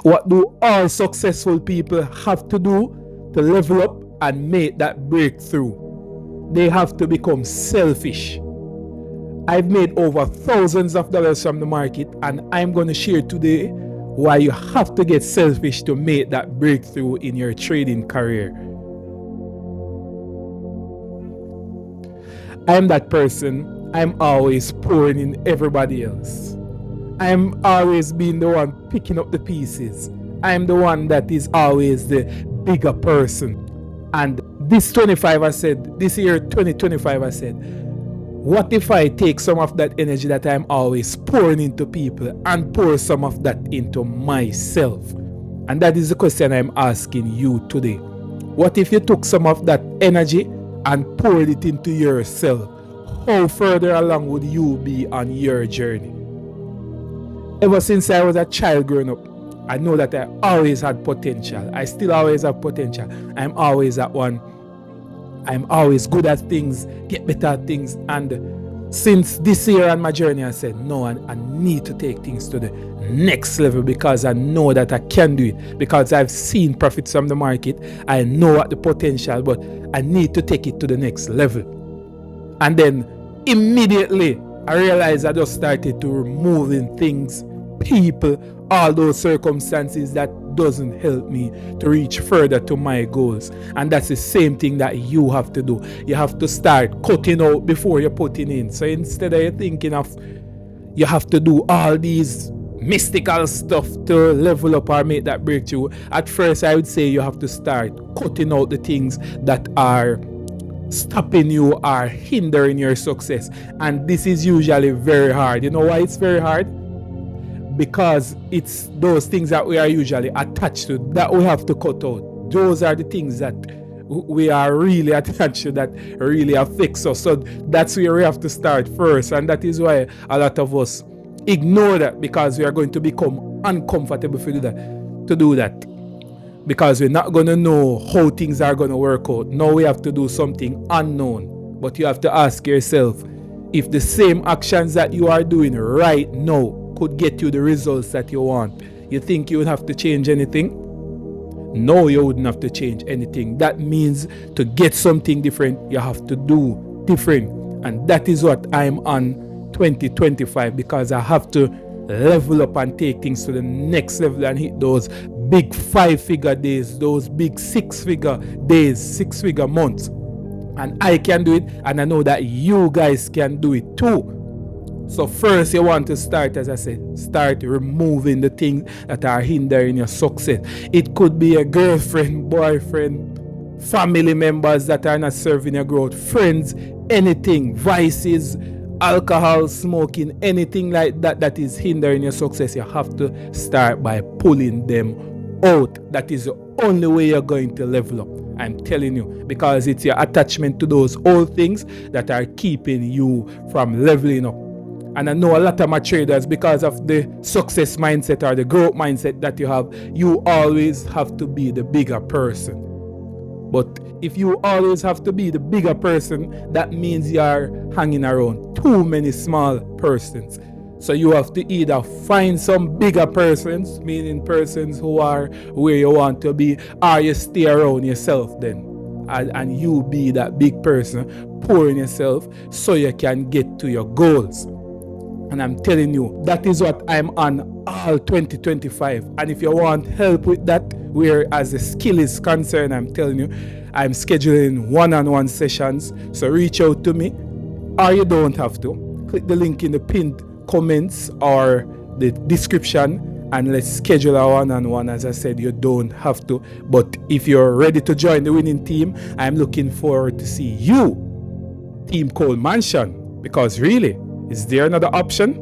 What do all successful people have to do to level up and make that breakthrough? They have to become selfish. I've made over thousands of dollars from the market, and I'm going to share today why you have to get selfish to make that breakthrough in your trading career. I'm that person. I'm always pouring in everybody else. I'm always being the one picking up the pieces. I'm the one that is always the bigger person. And this year 2025, I said, what if I take some of that energy that I'm always pouring into people and pour some of that into myself? And that is the question I'm asking you today. What if you took some of that energy and poured it into yourself? How further along would you be on your journey? Ever since I was a child growing up, I know that I always had potential. I still always have potential. I'm always at one. I'm always good at things, get better at things. And since this year on my journey, I said, no, I need to take things to the next level because I know that I can do it. Because I've seen profits from the market. I know what the potential, but I need to take it to the next level. And then immediately, I realized I just started to removing things, people, all those circumstances that doesn't help me to reach further to my goals. And that's the same thing that you have to do. You have to start cutting out before you're putting in. So instead of you thinking of you have to do all these mystical stuff to level up or make that breakthrough, at first I would say you have to start cutting out the things that are stopping you or hindering your success. And this is usually very hard. You know why it's very hard? Because it's those things that we are usually attached to that we have to cut out. Those are the things that we are really attached to that really affects us. So that's where we have to start first. And that is why a lot of us ignore that, because we are going to become uncomfortable to do that. Because we're not going to know how things are going to work out. Now we have to do something unknown. But you have to ask yourself, if the same actions that you are doing right now could get you the results that you want, you think you would have to change anything? No, you wouldn't have to change anything. That means to get something different, you have to do different. And that is what I'm on 2025, because I have to level up and take things to the next level and hit those big 5-figure days, those big 6-figure days, 6-figure months. And I can do it, and I know that you guys can do it too. So first you want to start, as I said, start removing the things that are hindering your success. It could be a girlfriend, boyfriend, family members that are not serving your growth, friends, anything, vices, alcohol, smoking, anything like that that is hindering your success. You have to start by pulling them out. That is the only way you're going to level up. I'm telling you, because it's your attachment to those old things that are keeping you from leveling up. And I know a lot of my traders, because of the success mindset or the growth mindset that you have, you always have to be the bigger person. But if you always have to be the bigger person, that means you are hanging around too many small persons. So you have to either find some bigger persons, meaning persons who are where you want to be, or you stay around yourself then. And you be that big person, pouring yourself so you can get to your goals. And I'm telling you, that is what I'm on all 2025. And if you want help with that, where as the skill is concerned, I'm telling you, I'm scheduling one-on-one sessions. So reach out to me, or you don't have to. Click the link in the pinned comments or the description, and let's schedule a one-on-one. As I said, you don't have to. But if you're ready to join the winning team, I'm looking forward to see you, Team Cole Mansion. Because really, is there another option?